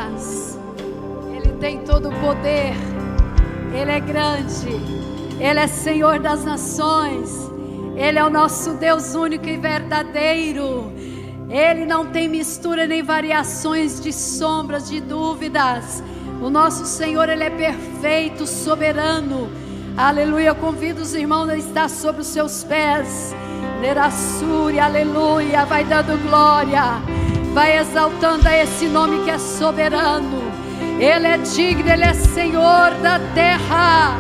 duvidas. Ele tem todo o poder, Ele é grande, Ele é Senhor das nações, Ele é o nosso Deus único e verdadeiro. Ele não tem mistura nem variações de sombras, de dúvidas. O nosso Senhor, Ele é perfeito, soberano. Aleluia. Eu convido os irmãos a estar sobre os seus pés. Nerassuri, aleluia. Vai dando glória, vai exaltando a esse nome que é soberano. Ele é digno, Ele é Senhor da terra.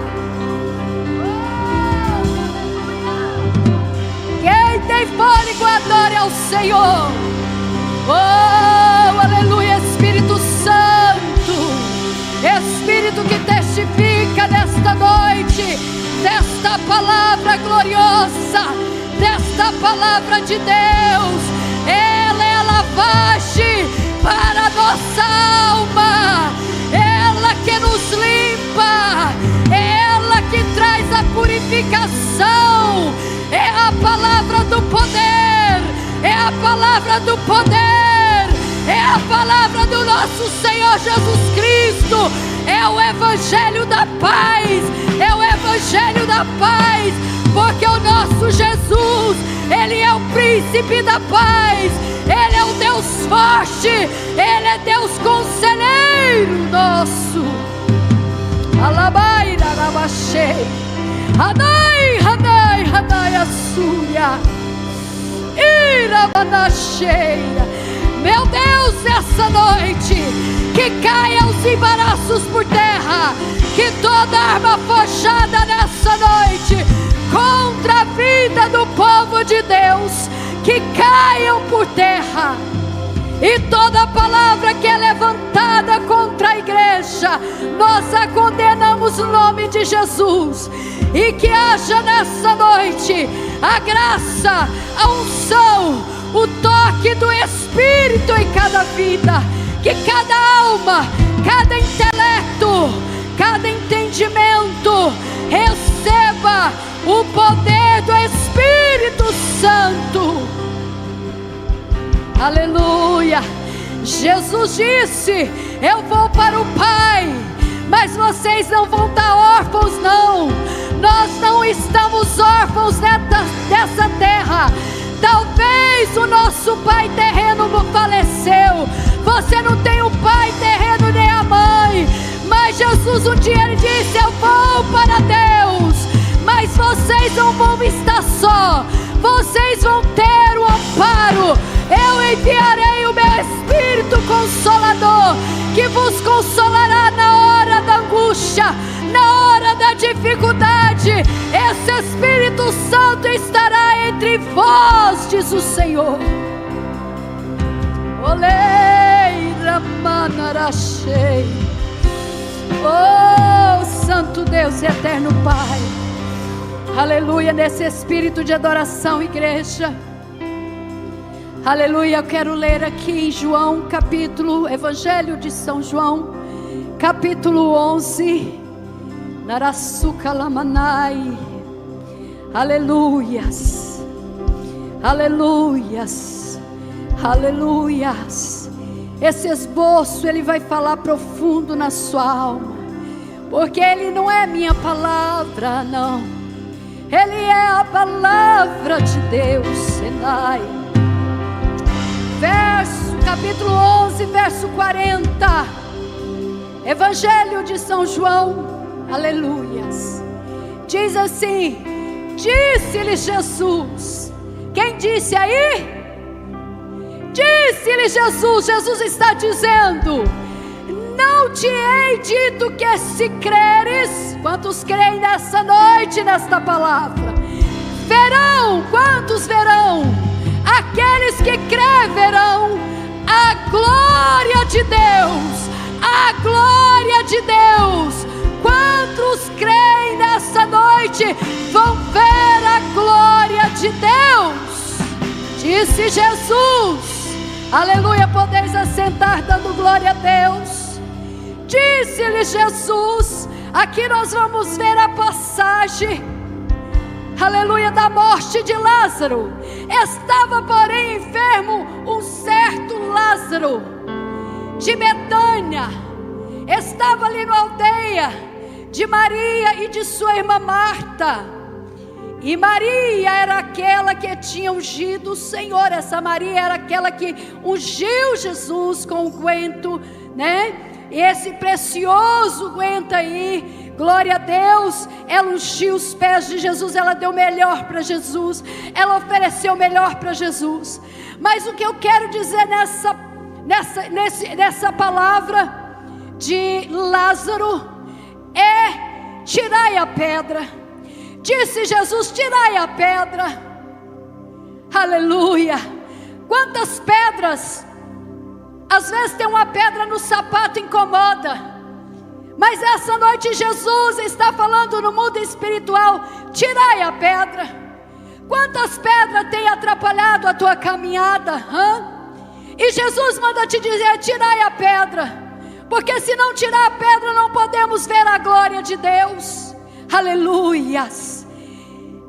Quem tem fôlego, adore ao Senhor. Oh, aleluia. Espírito Santo, Espírito que testifica nesta noite, desta palavra gloriosa, desta palavra de Deus. Ela é a lavagem para a nossa alma, ela que nos limpa, ela que traz a purificação. É a palavra do poder, é a palavra do poder, é a palavra do nosso Senhor Jesus Cristo. É o Evangelho da paz, é o Evangelho da paz, porque o nosso Jesus, Ele é o príncipe da paz, Ele é o Deus forte, Ele é Deus conselheiro nosso. Alabaira, alabachei, Hanai, Hanai, Hanai, Assuia, Irabanasheia. Meu Deus, nessa noite, que caia os embaraços por terra, que toda arma forjada nessa noite contra a vida do povo de Deus, que caiam por terra. E toda palavra que é levantada contra a igreja, nós a condenamos no nome de Jesus. E que haja nessa noite a graça, a unção, o toque do Espírito em cada vida. Que cada alma, cada intelecto, cada entendimento receba o poder do Espírito Santo. Aleluia. Jesus disse: eu vou para o Pai, mas vocês não vão estar órfãos, não. Nós não estamos órfãos dessa terra. Talvez o nosso pai terreno faleceu, você não tem um pai terreno nem a mãe, mas Jesus um dia ele disse: eu vou para Deus, mas vocês não vão estar só, vocês vão ter o amparo. Eu enviarei o meu Espírito Consolador, que vos consolará na hora da angústia, na hora da dificuldade. Esse Espírito Santo estará entre vós, diz o Senhor. Oleira manarachei. Oh, Santo Deus e Eterno Pai. Aleluia. Nesse espírito de adoração, igreja. Aleluia. Eu quero ler aqui em João capítulo, Evangelho de São João, capítulo 11. Narasuka lamanai. Aleluias, aleluias, aleluias. Esse esboço ele vai falar profundo na sua alma, porque ele não é minha palavra, não. Ele é a palavra de Deus. Senai. Capítulo 11, verso 40. Evangelho de São João. Aleluias. Diz assim: disse-lhe Jesus. Quem disse aí? Disse-lhe Jesus. Jesus está dizendo: não te hei dito que se creres. Quantos creem nessa noite nesta palavra? Verão. Quantos verão? Aqueles que crê verão a glória de Deus. A glória de Deus. Quantos creem nessa noite vão ver a glória de Deus? Disse Jesus. Aleluia. Podeis assentar dando glória a Deus. Disse-lhe Jesus. Aqui nós vamos ver a passagem, aleluia, da morte de Lázaro. Estava porém enfermo um certo Lázaro, de Betânia, estava ali na aldeia de Maria e de sua irmã Marta. E Maria era aquela que tinha ungido o Senhor. Essa Maria era aquela que ungiu Jesus com o unguento, né? E esse precioso unguento aí, glória a Deus, ela ungiu os pés de Jesus, ela deu o melhor para Jesus, ela ofereceu o melhor para Jesus. Mas o que eu quero dizer nessa palavra de Lázaro é: tirai a pedra. Disse Jesus: tirai a pedra. Aleluia. Quantas pedras? Às vezes tem uma pedra no sapato, incomoda. Mas essa noite Jesus está falando no mundo espiritual: tirai a pedra. Quantas pedras tem atrapalhado a tua caminhada? E Jesus manda te dizer: tirai a pedra. Porque se não tirar a pedra, não podemos ver a glória de Deus. Aleluias.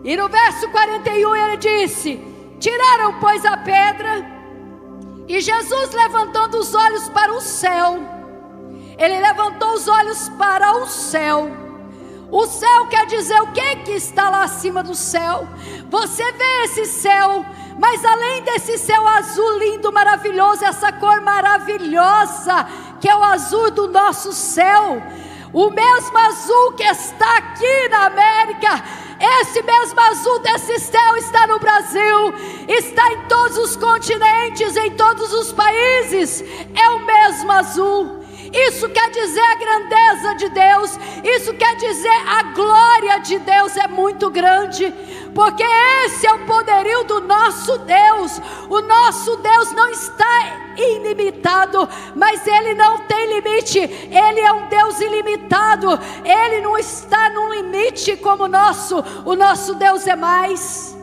E no verso 41 ele disse: tiraram pois a pedra. E Jesus, levantando os olhos para o céu, ele levantou os olhos para o céu. O céu quer dizer o que está lá acima do céu. Você vê esse céu, mas além desse céu azul lindo, maravilhoso, essa cor maravilhosa que é o azul do nosso céu, o mesmo azul que está aqui na América, esse mesmo azul desse céu está no Brasil, está em todos os continentes, em todos os países, é o mesmo azul. Isso quer dizer a grandeza de Deus, isso quer dizer a glória de Deus é muito grande, porque esse é o poderio do nosso Deus. O nosso Deus não está ilimitado, mas Ele não tem limite, Ele é um Deus ilimitado, Ele não está num limite como o nosso Deus é mais.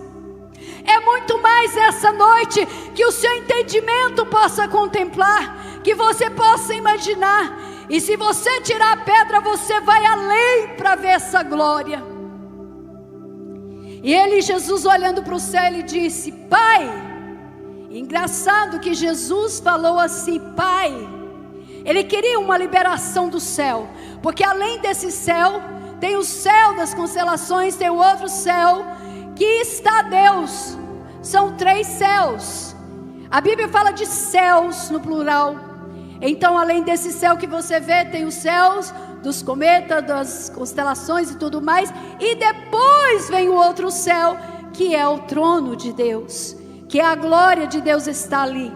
É muito mais essa noite, que o seu entendimento possa contemplar, que você possa imaginar. E se você tirar a pedra, você vai além para ver essa glória. E Jesus olhando para o céu, ele disse: Pai. Engraçado que Jesus falou assim: Pai. Ele queria uma liberação do céu, porque além desse céu, tem o céu das constelações, tem o outro céu que está Deus. São 3 céus. A Bíblia fala de céus no plural. Então além desse céu que você vê, tem os céus dos cometas, das constelações e tudo mais. E depois vem o outro céu, que é o trono de Deus, que a glória de Deus está ali.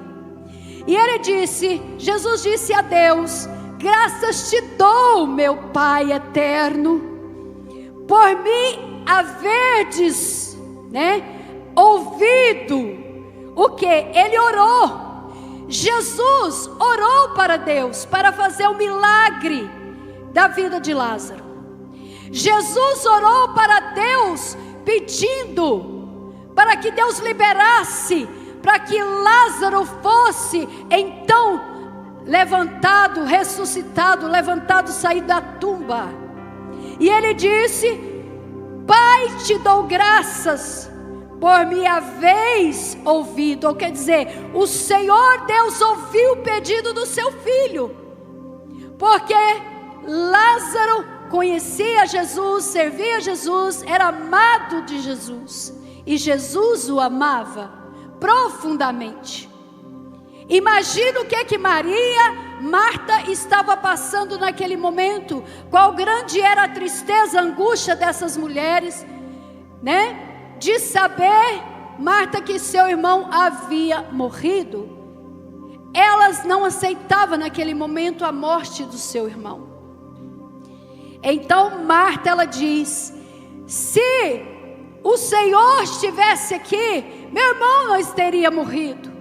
E ele disse, Jesus disse a Deus: graças te dou, meu Pai eterno, por me haverdes, ouvido. O que? Ele orou. Jesus orou para Deus, para fazer o milagre da vida de Lázaro. Jesus orou para Deus, pedindo para que Deus liberasse, para que Lázaro fosse então levantado, ressuscitado, sair da tumba. E ele disse: Pai, te dou graças por me haveres ouvido. Ou quer dizer, o Senhor Deus ouviu o pedido do seu filho, porque Lázaro conhecia Jesus, servia Jesus, era amado de Jesus, e Jesus o amava profundamente. Imagina o que Marta estava passando naquele momento, qual grande era a tristeza, a angústia dessas mulheres, de saber, Marta, que seu irmão havia morrido. Elas não aceitavam naquele momento a morte do seu irmão. Então Marta, ela diz: se o Senhor estivesse aqui, meu irmão não teria morrido.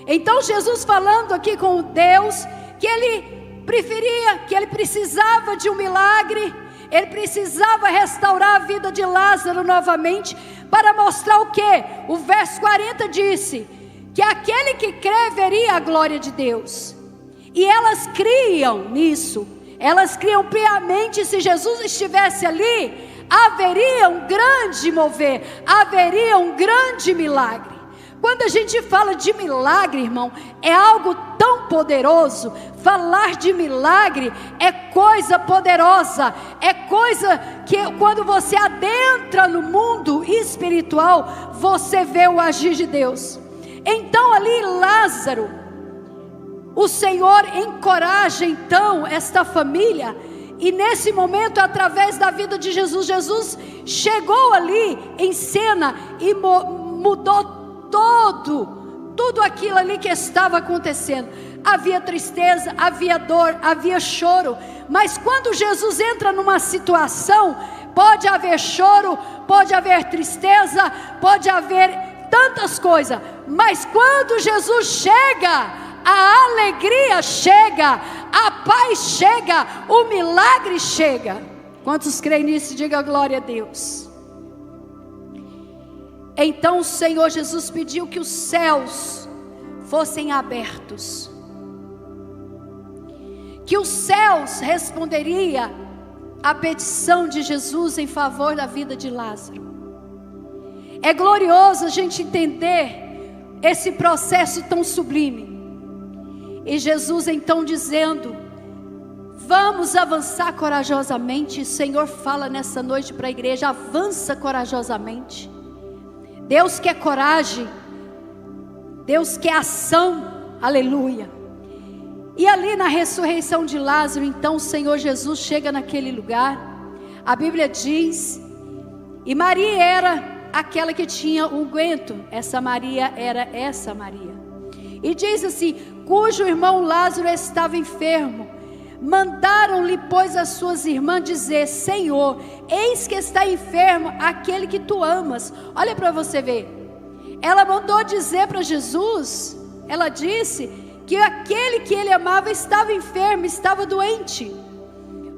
Então Jesus falando aqui com Deus, que ele preferia, que ele precisava de um milagre, ele precisava restaurar a vida de Lázaro novamente, para mostrar o que? O verso 40 disse, que aquele que crê veria a glória de Deus. E elas criam nisso, elas criam piamente. Se Jesus estivesse ali, haveria um grande mover, haveria um grande milagre. Quando a gente fala de milagre, irmão, é algo tão poderoso. Falar de milagre é coisa poderosa, é coisa que quando você adentra no mundo espiritual, você vê o agir de Deus. Então ali Lázaro, o Senhor encoraja então esta família, e nesse momento, através da vida de Jesus, Jesus chegou ali em cena e mudou tudo aquilo ali que estava acontecendo. Havia tristeza, havia dor, havia choro, mas quando Jesus entra numa situação, pode haver choro, pode haver tristeza, pode haver tantas coisas, mas quando Jesus chega, a alegria chega, a paz chega, o milagre chega. Quantos creem nisso? Diga glória a Deus. Então o Senhor Jesus pediu que os céus fossem abertos, que os céus responderia à petição de Jesus em favor da vida de Lázaro. É glorioso a gente entender esse processo tão sublime. E Jesus então dizendo: vamos avançar corajosamente. O Senhor fala nessa noite para a igreja: avança corajosamente. Deus quer coragem, Deus quer ação, aleluia. E ali na ressurreição de Lázaro, então o Senhor Jesus chega naquele lugar. A Bíblia diz, e Maria era aquela que tinha unguento. Essa Maria era essa Maria. E diz assim: cujo irmão Lázaro estava enfermo. Mandaram-lhe, pois, as suas irmãs dizer: Senhor, eis que está enfermo aquele que tu amas. Olha para você ver. Ela mandou dizer para Jesus, ela disse que aquele que ele amava estava enfermo, estava doente.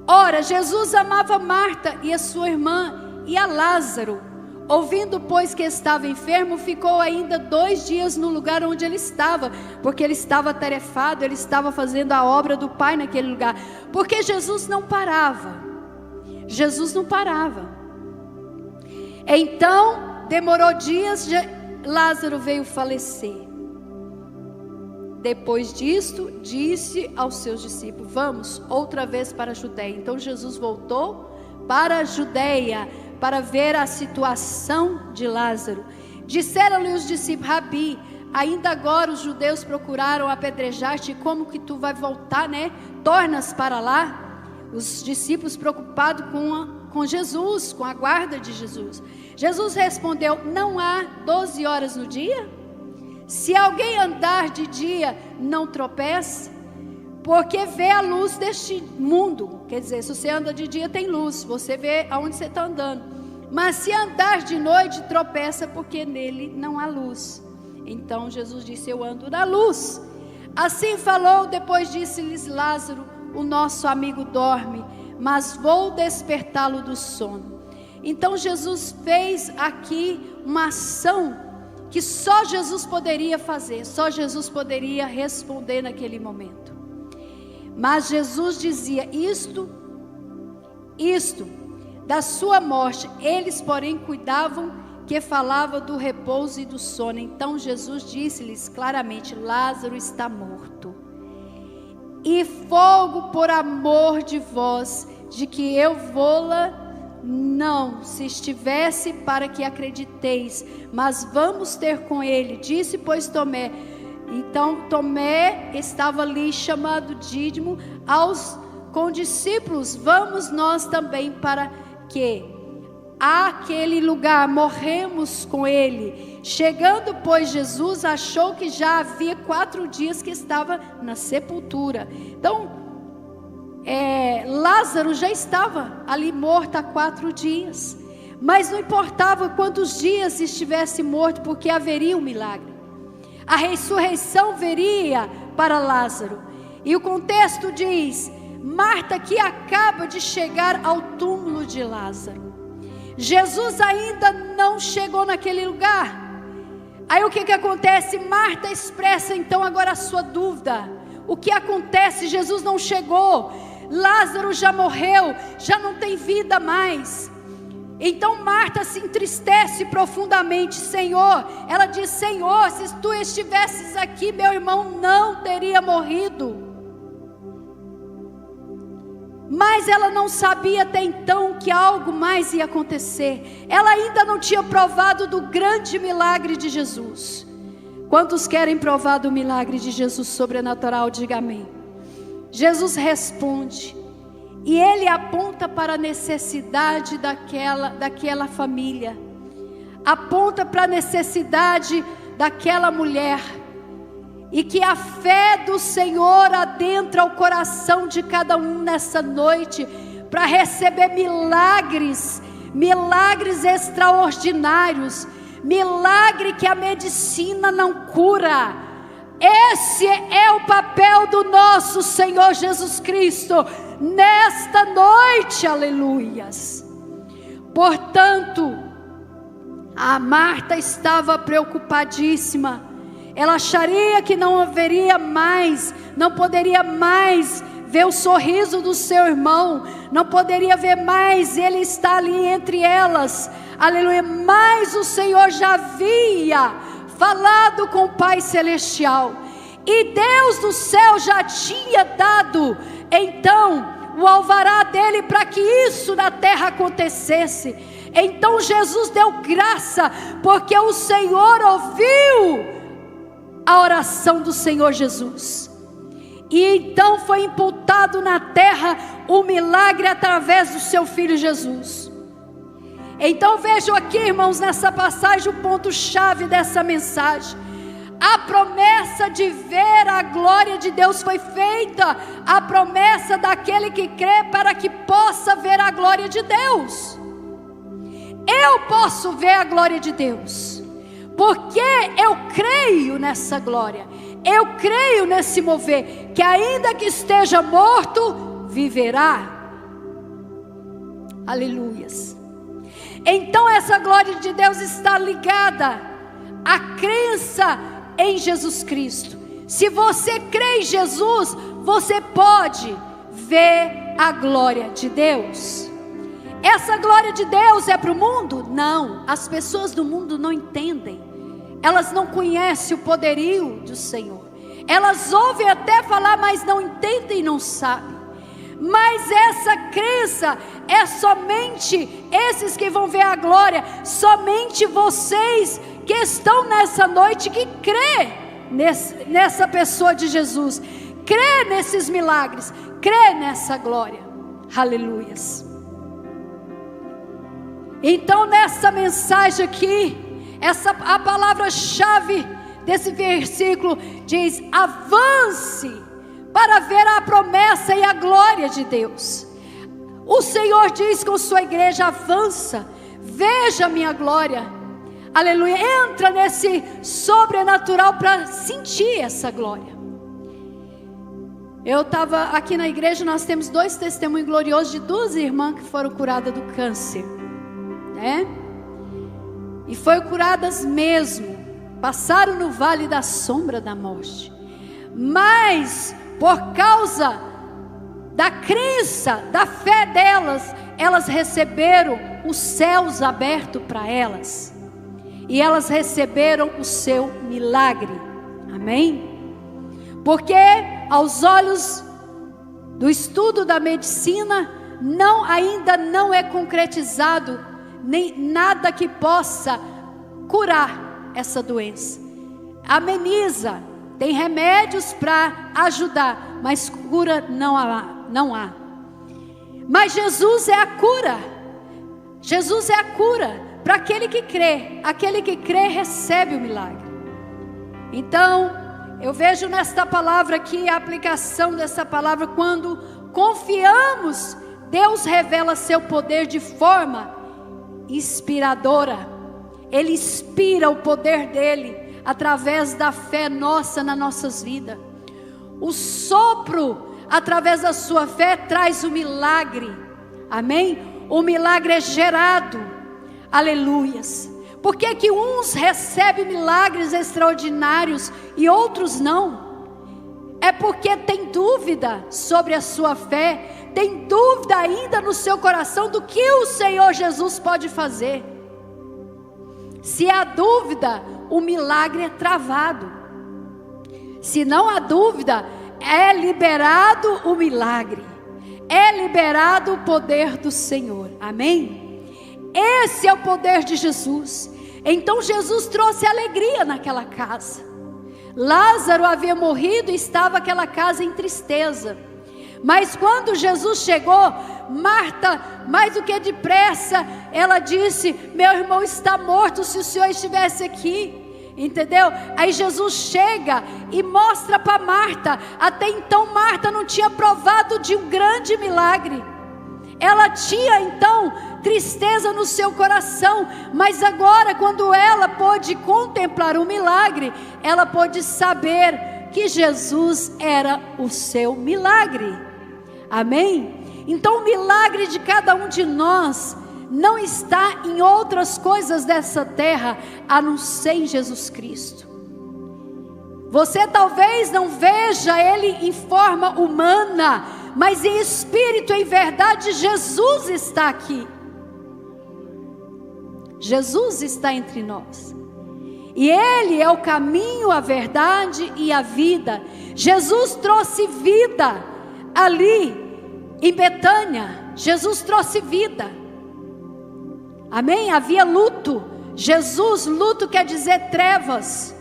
Ora, Jesus amava Marta e a sua irmã e a Lázaro. Ouvindo, pois, que estava enfermo, ficou ainda 2 dias no lugar onde ele estava, porque ele estava atarefado, ele estava fazendo a obra do Pai naquele lugar, porque Jesus não parava. Então, demorou dias, Lázaro veio falecer. Depois disto, disse aos seus discípulos: vamos outra vez para a Judeia. Então Jesus voltou para a Judeia, para ver a situação de Lázaro. Disseram-lhe os discípulos: Rabi, ainda agora os judeus procuraram apedrejar-te, como que tu vai voltar, né? Tornas para lá? Os discípulos preocupados com Jesus, com a guarda de Jesus. Jesus respondeu: não há 12 horas no dia? Se alguém andar de dia, não tropeça, porque vê a luz deste mundo. Quer dizer, se você anda de dia tem luz, você vê aonde você está andando. Mas se andar de noite, tropeça, porque nele não há luz. Então Jesus disse: eu ando na luz. Assim falou, depois disse-lhes: Lázaro, o nosso amigo dorme, mas vou despertá-lo do sono. Então Jesus fez aqui uma ação que só Jesus poderia fazer, só Jesus poderia responder naquele momento. Mas Jesus dizia: isto da sua morte. Eles, porém, cuidavam que falava do repouso e do sono. Então Jesus disse-lhes claramente: Lázaro está morto. E fogo por amor de vós, de que eu vou-la, não, se estivesse para que acrediteis, mas vamos ter com ele. Disse, pois, Tomé. Então Tomé estava ali, chamado Dídimo, com discípulos: vamos nós também para que àquele lugar morremos com ele. Chegando, pois, Jesus achou que já havia 4 dias que estava na sepultura. Então Lázaro já estava ali morto há 4 dias, mas não importava quantos dias estivesse morto, porque haveria um milagre. A ressurreição viria para Lázaro. E o contexto diz: Marta, que acaba de chegar ao túmulo de Lázaro. Jesus ainda não chegou naquele lugar. Aí o que acontece? Marta expressa então agora a sua dúvida. O que acontece? Jesus não chegou, Lázaro já morreu, já não tem vida mais. Então Marta se entristece profundamente, Senhor. Ela diz: Senhor, se tu estivesses aqui, meu irmão não teria morrido. Mas ela não sabia até então que algo mais ia acontecer. Ela ainda não tinha provado do grande milagre de Jesus. Quantos querem provar do milagre de Jesus sobrenatural? Diga amém. Jesus responde, e ele aponta para a necessidade daquela família, aponta para a necessidade daquela mulher, e que a fé do Senhor adentra o coração de cada um nessa noite, para receber milagres extraordinários, milagre que a medicina não cura. Esse é o papel do nosso Senhor Jesus Cristo nesta noite, aleluias. Portanto, a Marta estava preocupadíssima. Ela acharia que não haveria mais, não poderia mais ver o sorriso do seu irmão, não poderia ver mais ele estar ali entre elas, aleluia. Mas o Senhor já havia falado com o Pai Celestial, e Deus do céu já tinha dado então o alvará dele para que isso na terra acontecesse. Então Jesus deu graça, porque o Senhor ouviu a oração do Senhor Jesus, e então foi imputado na terra o milagre através do seu Filho Jesus. Então vejam aqui, irmãos, nessa passagem o ponto-chave dessa mensagem. A promessa de ver a glória de Deus foi feita, a promessa daquele que crê para que possa ver a glória de Deus. Eu posso ver a glória de Deus, porque eu creio nessa glória, eu creio nesse mover, que ainda que esteja morto, viverá. Aleluias. Então essa glória de Deus está ligada à crença em Jesus Cristo. Se você crê em Jesus, você pode ver a glória de Deus. Essa glória de Deus é para o mundo? Não, as pessoas do mundo não entendem. Elas não conhecem o poderio do Senhor. Elas ouvem até falar, mas não entendem e não sabem. Mas essa crença é somente esses que vão ver a glória, somente vocês que estão nessa noite, que crê nessa pessoa de Jesus, crê nesses milagres, crê nessa glória. Aleluias. Então nessa mensagem aqui, a palavra-chave desse versículo diz: avance para ver a promessa e a glória de Deus. O Senhor diz com sua igreja: avança, veja a minha glória, aleluia. Entra nesse sobrenatural para sentir essa glória. Eu estava aqui na igreja, nós temos 2 testemunhos gloriosos de 2 irmãs que foram curadas do câncer, né? E foram curadas mesmo, passaram no vale da sombra da morte, mas por causa da crença, da fé delas, elas receberam os céus abertos para elas, e elas receberam o seu milagre. Amém? Porque aos olhos do estudo da medicina, ainda não é concretizado nem nada que possa curar essa doença. Ameniza, tem remédios para ajudar, mas cura não há. Mas Jesus é a cura. Jesus é a cura para aquele que crê. Aquele que crê recebe o milagre. Então, eu vejo nesta palavra aqui a aplicação dessa palavra. Quando confiamos, Deus revela seu poder de forma inspiradora. Ele inspira o poder dele através da fé nossa nas nossas vidas. O sopro através da sua fé traz o milagre. Amém? O milagre é gerado. Aleluias. Por que que uns recebem milagres extraordinários e outros não? é porque tem dúvida sobre a sua fé, tem dúvida ainda no seu coração do que o Senhor Jesus pode fazer. Se há dúvida, o milagre é travado. Se não há dúvida, é liberado o milagre, é liberado o poder do Senhor. Amém? Esse é o poder de Jesus. Então Jesus trouxe alegria naquela casa. Lázaro havia morrido e estava aquela casa em tristeza. Mas quando Jesus chegou, Marta, mais do que depressa, ela disse: meu irmão está morto, se o Senhor estivesse aqui. Entendeu? Aí Jesus chega e mostra para Marta. Até então Marta não tinha provado de um grande milagre. Ela tinha então tristeza no seu coração, mas agora, quando ela pôde contemplar o milagre, ela pôde saber que Jesus era o seu milagre. Amém? Então o milagre de cada um de nós não está em outras coisas dessa terra, a não ser em Jesus Cristo. Você talvez não veja Ele em forma humana, mas em espírito, em verdade, Jesus está aqui. Jesus está entre nós. E Ele é o caminho, a verdade e a vida. Jesus trouxe vida ali em Betânia. Jesus trouxe vida. Amém? Havia luto. Jesus, luto quer dizer trevas.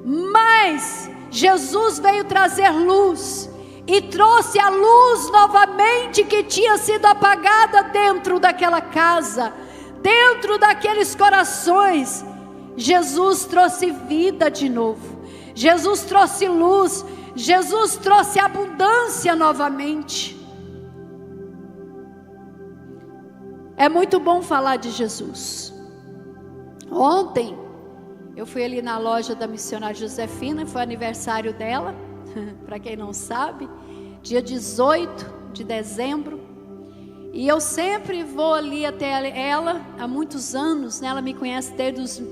Mas Jesus veio trazer luz. E trouxe a luz novamente que tinha sido apagada dentro daquela casa, dentro daqueles corações. Jesus trouxe vida de novo. Jesus trouxe luz. Jesus trouxe abundância novamente. É muito bom falar de Jesus. Ontem eu fui ali na loja da missionária Josefina, foi aniversário dela. Para quem não sabe, dia 18 de dezembro. E eu sempre vou ali até ela, há muitos anos, né? Ela me conhece desde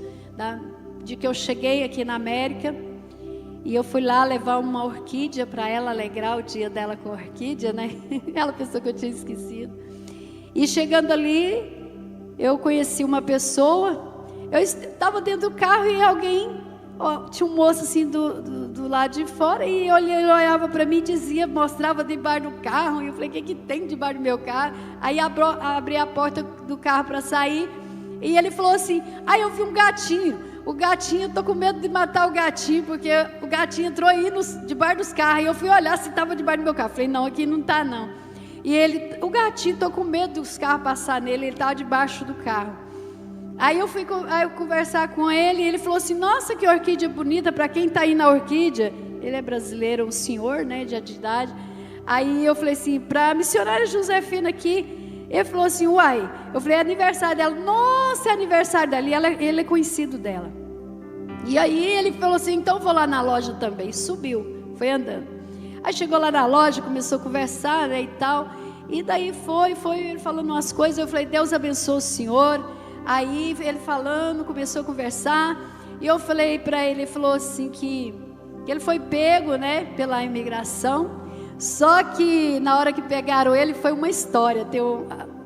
de que eu cheguei aqui na América. E eu fui lá levar uma orquídea para ela, alegrar o dia dela com a orquídea, né? Ela pensou que eu tinha esquecido. E chegando ali, eu conheci uma pessoa. Eu estava dentro do carro e alguém... tinha um moço assim do lado de fora, e ele olhava para mim e dizia, mostrava debaixo do carro. E eu falei: o que tem debaixo do meu carro? Aí abri a porta do carro para sair, e ele falou assim: eu vi um gatinho. O gatinho, estou com medo de matar o gatinho, porque o gatinho entrou aí debaixo dos carros. E eu fui olhar se estava debaixo do meu carro. Falei: não, aqui não está não. E ele: o gatinho, estou com medo dos carros passar nele, ele estava debaixo do carro. Aí eu fui conversar com ele, e ele falou assim: nossa, que orquídea bonita. Para quem está aí na orquídea, ele é brasileiro, um senhor, né, de idade. Aí eu falei assim, para a missionária Josefina aqui. Ele falou assim: uai. Eu falei: é aniversário dela. Nossa, é aniversário dela. E ele é conhecido dela. E aí ele falou assim: então vou lá na loja também. Subiu, foi andando. Aí chegou lá na loja, começou a conversar, né, e tal. E daí foi ele falando umas coisas. Eu falei: Deus abençoe o senhor. Aí ele falando, começou a conversar, e eu falei para ele, ele falou assim que ele foi pego, né, pela imigração. Só que na hora que pegaram ele, foi uma história.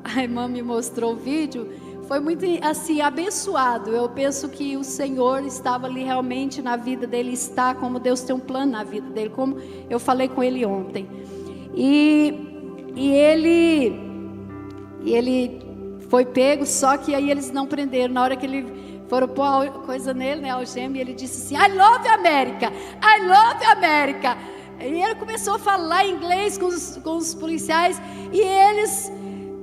A irmã me mostrou o vídeo, foi muito assim, abençoado. Eu penso que o Senhor estava ali realmente na vida dele, está como Deus tem um plano na vida dele, como eu falei com ele ontem. E ele foi pego, só que aí eles não prenderam. Na hora que ele foram pôr a coisa nele, né, algema, ele disse assim: I love America, I love America. E ele começou a falar inglês com os policiais, e eles,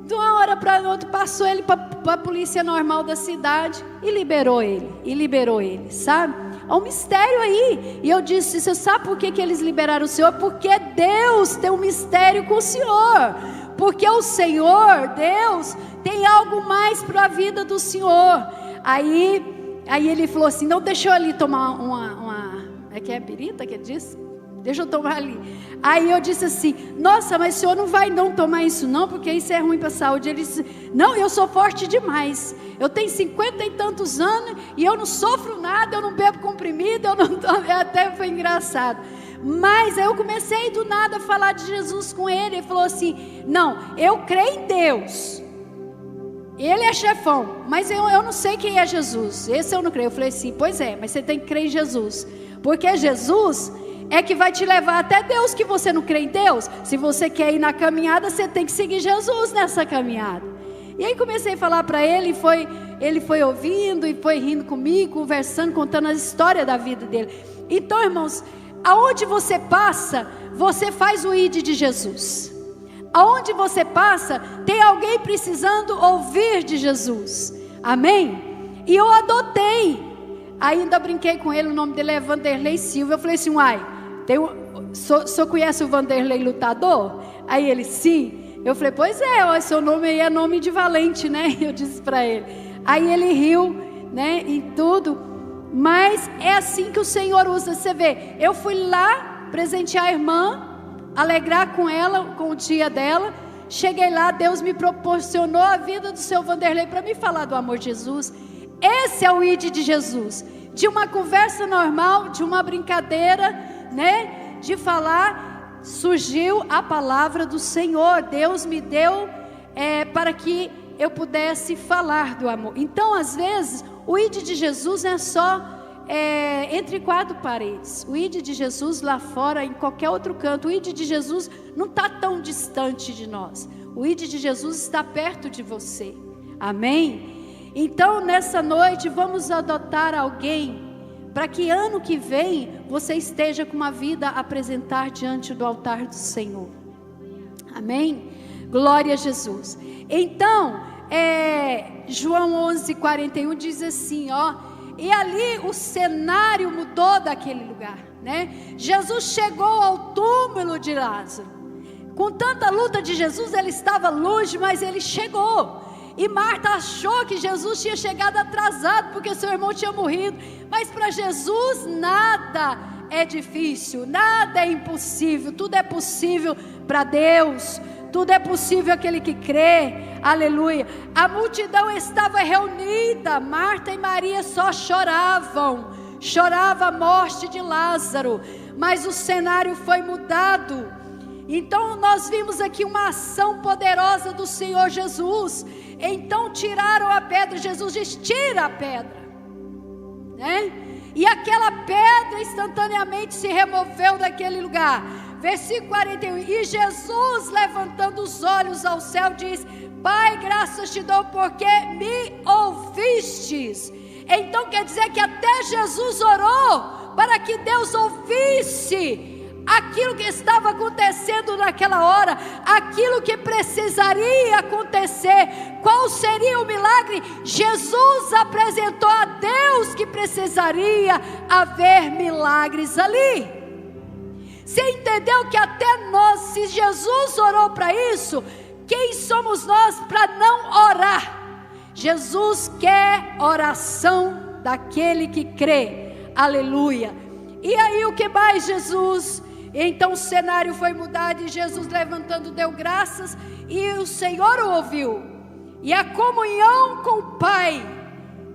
de uma hora para outra, passou ele para a polícia normal da cidade e liberou ele, sabe? Há um mistério aí. E eu disse: você sabe por que eles liberaram o Senhor? Porque Deus tem um mistério com o Senhor. Porque o Senhor, Deus, tem algo mais para a vida do Senhor. Aí ele falou assim: não, deixa eu ali tomar uma é que é birita que ele disse? Deixa eu tomar ali. Aí eu disse assim: nossa, mas o senhor não vai não tomar isso não, porque isso é ruim para a saúde. Ele disse: não, eu sou forte demais. Eu tenho 50 e tantos anos e eu não sofro nada, eu não bebo comprimido, eu não tomo. Até foi engraçado. Mas eu comecei do nada a falar de Jesus com ele. Ele falou assim: não, eu creio em Deus, Ele é chefão, mas eu não sei quem é Jesus, esse eu não creio. Eu falei assim: pois é, mas você tem que crer em Jesus, porque Jesus é que vai te levar até Deus, que você não crê em Deus. Se você quer ir na caminhada, você tem que seguir Jesus nessa caminhada. E aí comecei a falar para ele, ele foi ouvindo e foi rindo comigo, conversando, contando a história da vida dele. Então, irmãos, aonde você passa, você faz o ID de Jesus. Aonde você passa, tem alguém precisando ouvir de Jesus. Amém? E eu adotei. Ainda brinquei com ele, o nome dele é Vanderlei Silva. Eu falei assim: uai, o senhor conhece o Vanderlei lutador? Aí ele: sim. Eu falei: pois é, seu nome aí é nome de valente, né? Eu disse para ele. Aí ele riu, né, e tudo. Mas é assim que o Senhor usa. Você vê, eu fui lá presentear a irmã, alegrar com ela, com o dia dela. Cheguei lá, Deus me proporcionou a vida do seu Vanderlei para me falar do amor de Jesus. Esse é o ID de Jesus. De uma conversa normal, de uma brincadeira, né, de falar, surgiu a palavra do Senhor. Deus me deu para que eu pudesse falar do amor. Então, às vezes, o ID de Jesus é só entre quatro paredes. O ID de Jesus lá fora, em qualquer outro canto. O ID de Jesus não está tão distante de nós. O ID de Jesus está perto de você. Amém? Então, nessa noite, vamos adotar alguém para que ano que vem você esteja com uma vida a apresentar diante do altar do Senhor. Amém? Glória a Jesus. Então, João 11:41 diz assim, ó: e ali o cenário mudou daquele lugar, né? Jesus chegou ao túmulo de Lázaro. Com tanta luta de Jesus, ele estava longe, mas ele chegou. E Marta achou que Jesus tinha chegado atrasado, porque seu irmão tinha morrido. Mas para Jesus nada é difícil, nada é impossível. Tudo é possível para Deus. Tudo é possível aquele que crê. Aleluia. A multidão estava reunida. Marta e Maria só choravam. Chorava a morte de Lázaro. Mas o cenário foi mudado. Então nós vimos aqui uma ação poderosa do Senhor Jesus. Então tiraram a pedra. Jesus diz: tira a pedra, né? E aquela pedra instantaneamente se removeu daquele lugar. Versículo 41. E Jesus, levantando os olhos ao céu, diz: Pai, graças te dou porque me ouvistes. Então quer dizer que até Jesus orou para que Deus ouvisse aquilo que estava acontecendo naquela hora, aquilo que precisaria acontecer. Qual seria o milagre? Jesus apresentou a Deus que precisaria haver milagres ali. Você entendeu que até nós, se Jesus orou para isso, quem somos nós para não orar? Jesus quer oração daquele que crê. Aleluia. E aí o que mais Jesus? Então o cenário foi mudado e Jesus, levantando, deu graças e o Senhor o ouviu. E a comunhão com o Pai,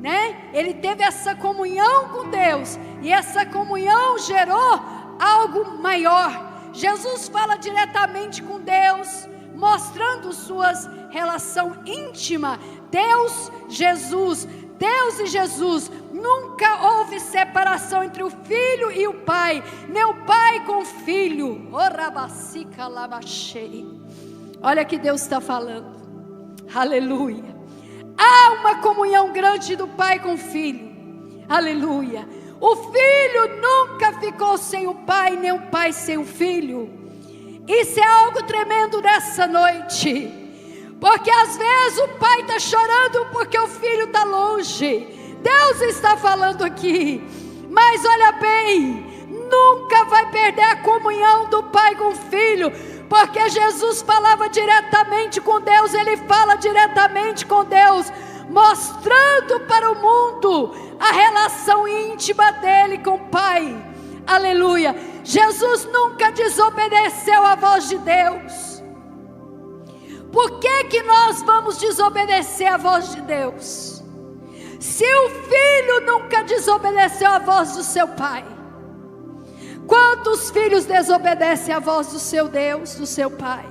né? Ele teve essa comunhão com Deus e essa comunhão gerou algo maior. Jesus fala diretamente com Deus, mostrando sua relação íntima. Deus, Jesus, Deus e Jesus. Nunca houve separação entre o Filho e o Pai, nem o Pai com o Filho. Olha que Deus está falando. Aleluia. Há uma comunhão grande do Pai com o Filho. Aleluia. O Filho nunca ficou sem o Pai, nem o Pai sem o Filho. Isso é algo tremendo nessa noite. Porque às vezes o Pai está chorando porque o Filho está longe. Deus está falando aqui, mas olha bem, nunca vai perder a comunhão do Pai com o Filho, porque Jesus falava diretamente com Deus, Ele fala diretamente com Deus, mostrando para o mundo a relação íntima dele com o Pai. Aleluia. Jesus nunca desobedeceu à voz de Deus. Por que nós vamos desobedecer à voz de Deus? Se o Filho nunca desobedeceu à voz do seu Pai, Quantos filhos desobedecem à voz do seu Deus, do seu Pai?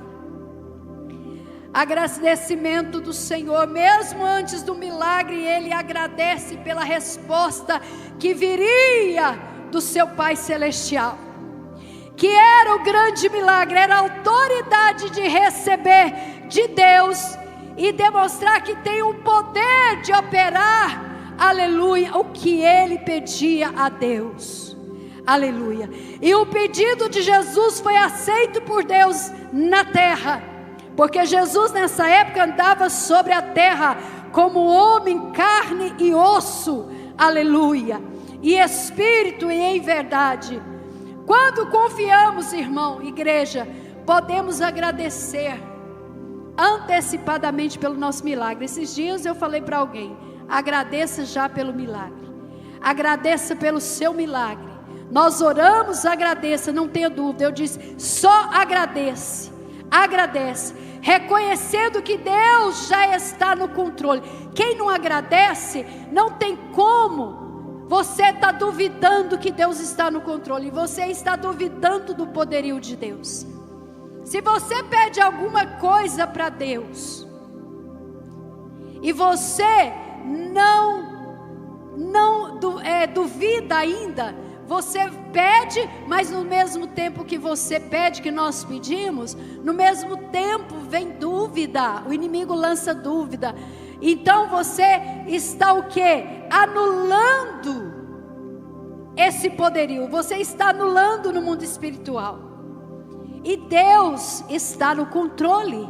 Agradecimento do Senhor, mesmo antes do milagre, ele agradece pela resposta que viria do seu Pai Celestial, que era o grande milagre, era a autoridade de receber de Deus e demonstrar que tem o poder de operar, aleluia, o que ele pedia a Deus, aleluia. E o pedido de Jesus foi aceito por Deus na terra, porque Jesus nessa época andava sobre a terra como homem, carne e osso, aleluia, e espírito e em verdade. Quando confiamos, irmão, igreja, podemos agradecer antecipadamente pelo nosso milagre. Esses dias eu falei para alguém: agradeça já pelo milagre, agradeça pelo seu milagre. Nós oramos, agradeça, não tenha dúvida. Eu disse, só agradece, agradece, reconhecendo que Deus já está no controle. Quem não agradece, não tem como. Você está duvidando que Deus está no controle, você está duvidando do poderio de Deus. Se você pede alguma coisa para Deus e você não duvida ainda, você pede, mas no mesmo tempo que você pede, que nós pedimos, no mesmo tempo vem dúvida, o inimigo lança dúvida. Então você está o quê? Anulando esse poderio, você está anulando no mundo espiritual. E Deus está no controle.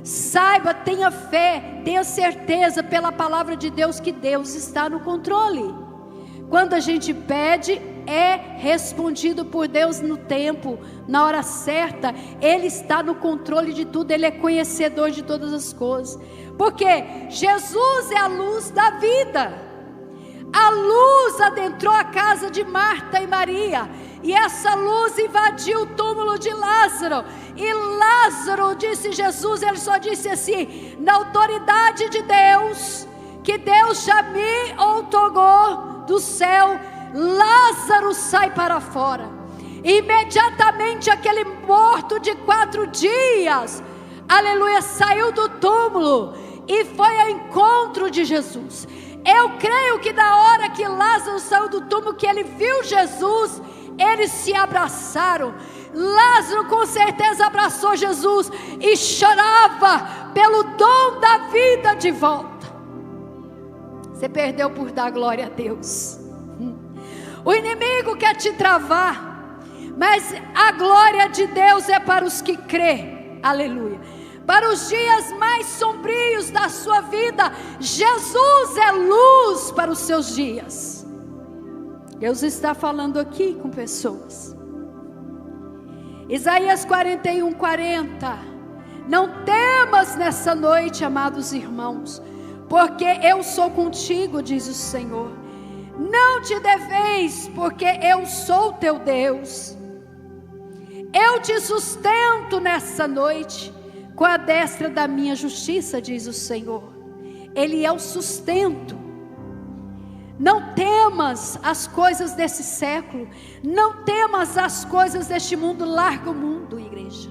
Saiba, tenha fé, tenha certeza pela palavra de Deus que Deus está no controle. Quando a gente pede, é respondido por Deus no tempo, na hora certa. Ele está no controle de tudo, Ele é conhecedor de todas as coisas. Porque Jesus é a luz da vida. A luz adentrou a casa de Marta e Maria, e essa luz invadiu o túmulo de Lázaro. E Lázaro, disse Jesus, ele só disse assim: na autoridade de Deus, que Deus já me outorgou do céu, Lázaro sai para fora. Imediatamente aquele morto de 4 dias, aleluia, saiu do túmulo e foi ao encontro de Jesus. Eu creio que na hora que Lázaro saiu do túmulo, que ele viu Jesus, eles se abraçaram. Lázaro com certeza abraçou Jesus e chorava pelo dom da vida de volta. Você perdeu por dar glória a Deus. O inimigo quer te travar, mas a glória de Deus é para os que crê, aleluia. Para os dias mais sombrios da sua vida, Jesus é luz para os seus dias. Deus está falando aqui com pessoas. Isaías 41:40. Não temas nessa noite, amados irmãos, porque eu sou contigo, diz o Senhor. Não te deveis, porque eu sou teu Deus. Eu te sustento nessa noite com a destra da minha justiça, diz o Senhor. Ele é o sustento. Não temas as coisas desse século, não temas as coisas deste mundo. Larga o mundo, igreja,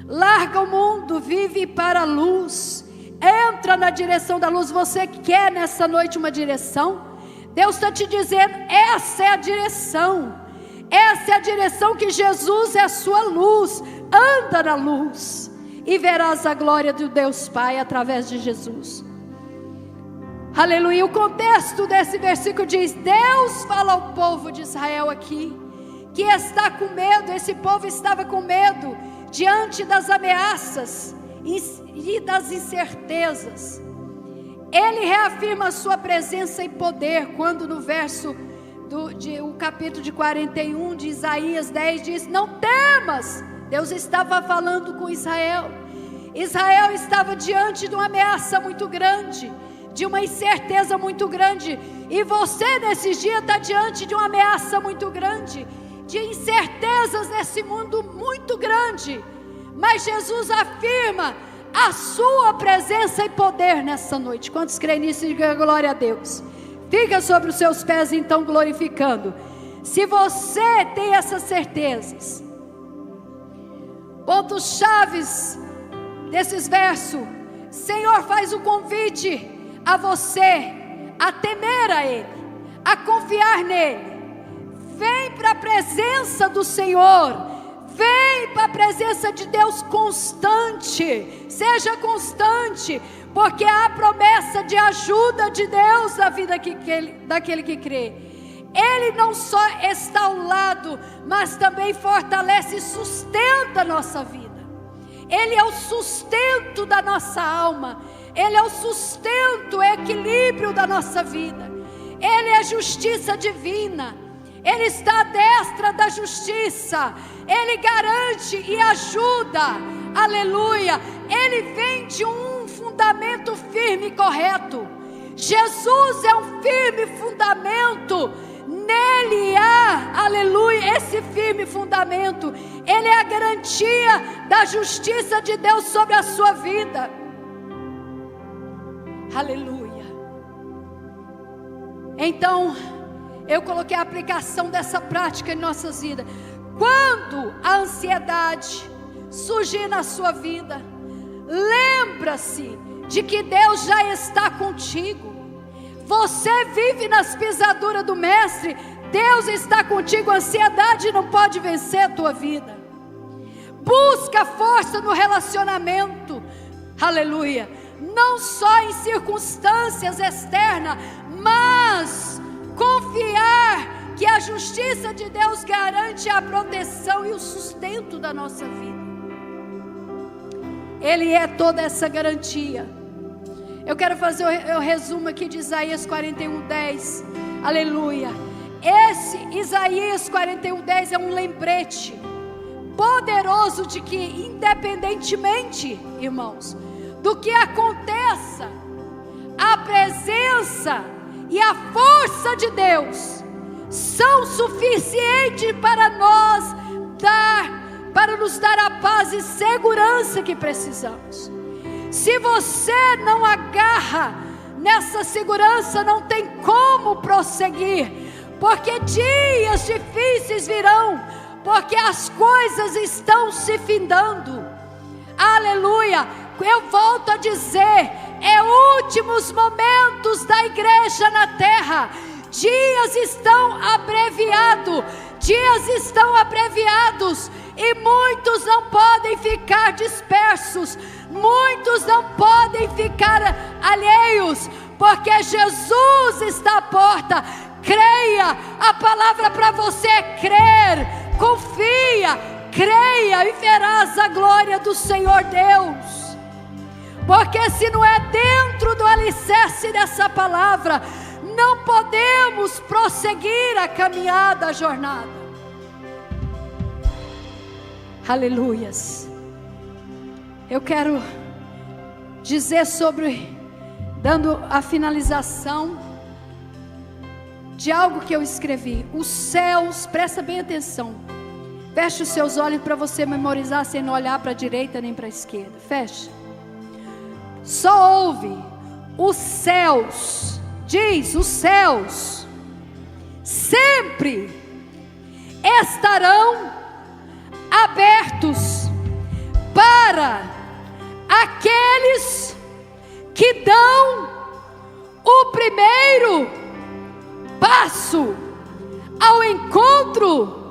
larga o mundo, vive para a luz, entra na direção da luz. Você quer nessa noite uma direção? Deus está te dizendo, essa é a direção, essa é a direção, que Jesus é a sua luz. Anda na luz e verás a glória do Deus Pai através de Jesus. Aleluia. O contexto desse versículo diz: Deus fala ao povo de Israel aqui, que está com medo. Esse povo estava com medo diante das ameaças e das incertezas. Ele reafirma a sua presença e poder, quando no verso o capítulo de 41 de Isaías 10 diz: não temas. Deus estava falando com Israel. Israel estava diante de uma ameaça muito grande, de uma incerteza muito grande. E você nesses dias está diante de uma ameaça muito grande, de incertezas nesse mundo muito grande. Mas Jesus afirma a sua presença e poder nessa noite. Quantos creem nisso? Diga glória a Deus. Fica sobre os seus pés então, glorificando. Se você tem essas certezas, pontos chaves desses versos, Senhor faz um convite a você a temer a Ele, a confiar nele. Vem para a presença do Senhor, vem para a presença de Deus constante, seja constante, porque há promessa de ajuda de Deus na vida daquele que crê. Ele não só está ao lado, mas também fortalece e sustenta a nossa vida. Ele é o sustento da nossa alma, Ele é o sustento, o equilíbrio da nossa vida. Ele é justiça divina, Ele está à destra da justiça, Ele garante e ajuda, aleluia. Ele vem de um fundamento firme e correto. Jesus é um firme fundamento, nele há, aleluia, esse firme fundamento. Ele é a garantia da justiça de Deus sobre a sua vida, aleluia. Então, eu coloquei a aplicação dessa prática em nossas vidas. Quando a ansiedade surgir na sua vida, lembra-se de que Deus já está contigo. Você vive nas pisaduras do Mestre, Deus está contigo. A ansiedade não pode vencer a tua vida. Busca força no relacionamento, aleluia. Não só em circunstâncias externas, mas confiar que a justiça de Deus garante a proteção e o sustento da nossa vida. Ele é toda essa garantia. Eu quero fazer o resumo aqui de Isaías 41:10, aleluia. Esse Isaías 41:10 é um lembrete poderoso de que, independentemente, irmãos, do que aconteça, a presença e a força de Deus são suficientes para nos dar a paz e segurança que precisamos. Se você não agarra nessa segurança, não tem como prosseguir, porque dias difíceis virão, porque as coisas estão se findando, aleluia. Eu volto a dizer, é últimos momentos da igreja na terra. Dias estão abreviados, e muitos não podem ficar dispersos, muitos não podem ficar alheios, porque Jesus está à porta. Creia, a palavra para você é crer, confia, creia e verás a glória do Senhor Deus. Porque se não é dentro do alicerce dessa palavra, não podemos prosseguir a caminhada, a jornada. Aleluias. Eu quero dizer dando a finalização de algo que eu escrevi. Os céus, presta bem atenção. Feche os seus olhos para você memorizar, sem não olhar para a direita nem para a esquerda. Feche. Só ouve os céus, diz os céus, sempre estarão abertos para aqueles que dão o primeiro passo ao encontro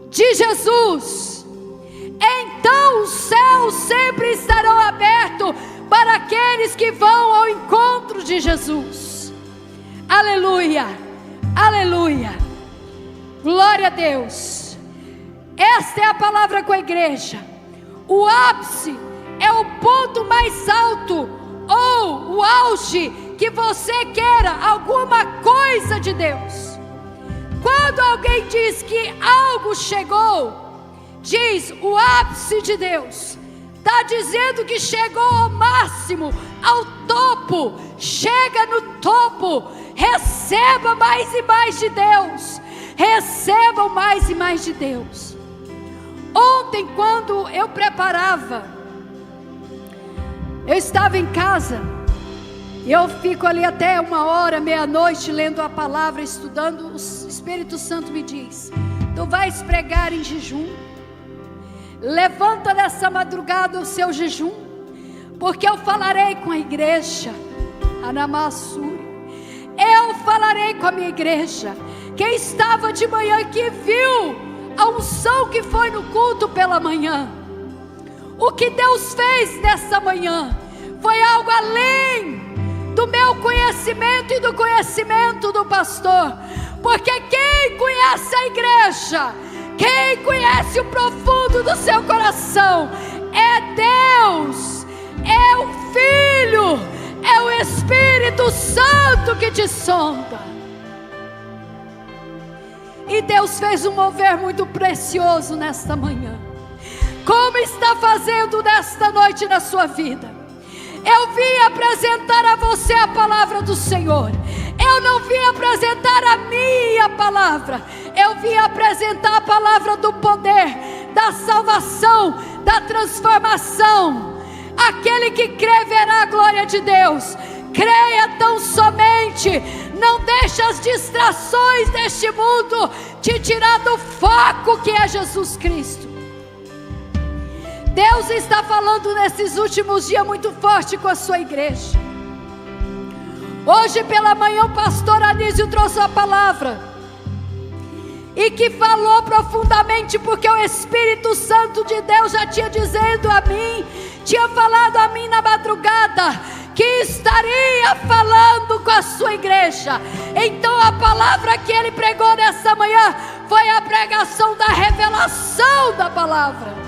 de Jesus. Então os céus sempre estarão abertos para aqueles que vão ao encontro de Jesus. Aleluia, aleluia, glória a Deus. Esta é a palavra com a igreja. O ápice é o ponto mais alto, ou o auge que você queira alguma coisa de Deus. Quando alguém diz que algo chegou, diz o ápice de Deus, está dizendo que chegou ao máximo, ao topo. Chega no topo, receba mais e mais de Deus, receba mais e mais de Deus. Ontem, quando eu preparava, eu estava em casa E eu fico ali até 1h, meia-noite, lendo a palavra, estudando. O Espírito Santo me diz: tu vais pregar em jejum. Levanta nessa madrugada o seu jejum, porque eu falarei com a igreja. Anamassuri. Eu falarei com a minha igreja. Quem estava de manhã aqui viu a unção que foi no culto pela manhã. O que Deus fez nessa manhã foi algo além do meu conhecimento e do conhecimento do pastor. Porque quem conhece a igreja, quem conhece o profundo do seu coração, é Deus, é o Filho, é o Espírito Santo que te sonda. E Deus fez um mover muito precioso nesta manhã, como está fazendo nesta noite na sua vida. Eu vim apresentar a você a palavra do Senhor. Eu não vim apresentar a minha palavra, eu vim apresentar a palavra do poder, da salvação, da transformação. Aquele que crê verá a glória de Deus. Creia tão somente. Não deixe as distrações deste mundo te tirar do foco que é Jesus Cristo. Deus está falando nesses últimos dias muito forte com a sua igreja. Hoje pela manhã o pastor Anísio trouxe a palavra, e que falou profundamente, porque o Espírito Santo de Deus já tinha dizendo a mim, tinha falado a mim na madrugada, que estaria falando com a sua igreja. Então a palavra que ele pregou nessa manhã foi a pregação da revelação da palavra.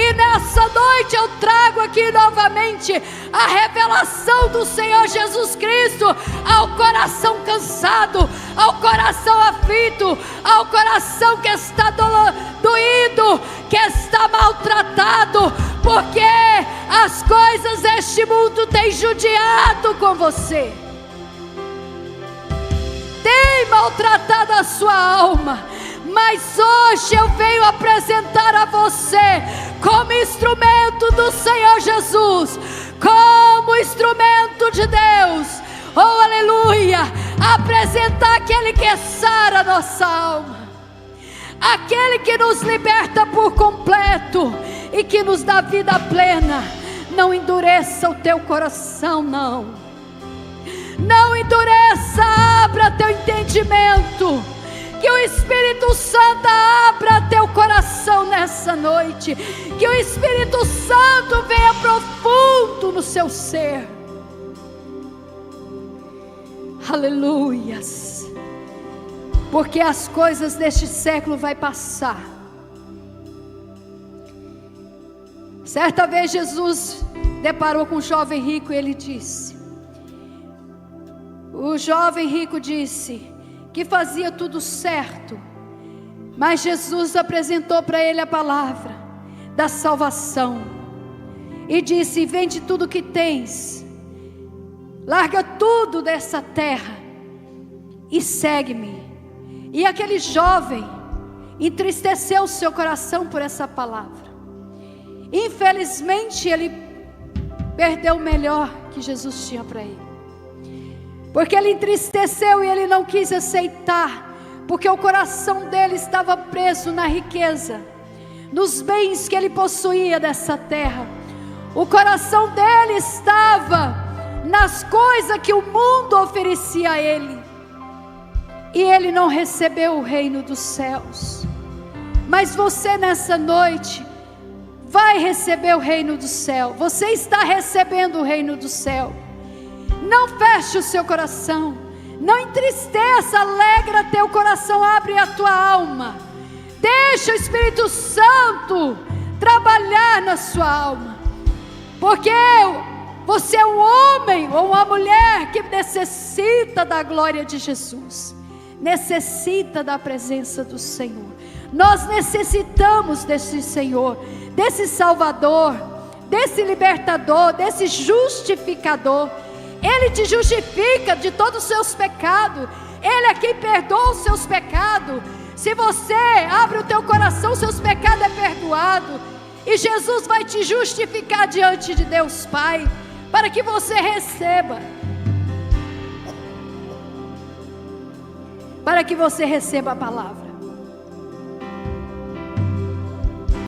E nessa noite eu trago aqui novamente a revelação do Senhor Jesus Cristo ao coração cansado, ao coração aflito, ao coração que está doído, que está maltratado, porque as coisas deste mundo têm judiado com você, tem maltratado a sua alma. Mas hoje eu venho apresentar a você, como instrumento do Senhor Jesus, como instrumento de Deus, oh aleluia, apresentar aquele que sara a nossa alma, aquele que nos liberta por completo e que nos dá vida plena. Não endureça o teu coração, não endureça, abra teu entendimento. Que o Espírito Santo abra teu coração nessa noite. Que o Espírito Santo venha profundo no seu ser. Aleluias. Porque as coisas deste século vai passar. Certa vez Jesus deparou com um jovem rico e ele disse, o jovem rico disse que fazia tudo certo, mas Jesus apresentou para ele a palavra da salvação e disse: vende tudo que tens, larga tudo dessa terra e segue-me. E aquele jovem entristeceu o seu coração por essa palavra. Infelizmente ele perdeu o melhor que Jesus tinha para ele, porque ele entristeceu e ele não quis aceitar, porque o coração dele estava preso na riqueza, nos bens que ele possuía dessa terra. O coração dele estava nas coisas que o mundo oferecia a ele, e ele não recebeu o reino dos céus. Mas você nessa noite vai receber o reino do céu. Você está recebendo o reino do céu. Não feche o seu coração, não entristeça, alegra teu coração, abre a tua alma, deixa o Espírito Santo trabalhar na sua alma, porque você é um homem ou uma mulher que necessita da glória de Jesus, necessita da presença do Senhor. Nós necessitamos desse Senhor, desse Salvador, desse libertador, desse justificador. Ele te justifica de todos os seus pecados. Ele é quem perdoa os seus pecados. Se você abre o teu coração, seus pecados é perdoado. E Jesus vai te justificar diante de Deus Pai. para que você receba. Para que você receba a palavra.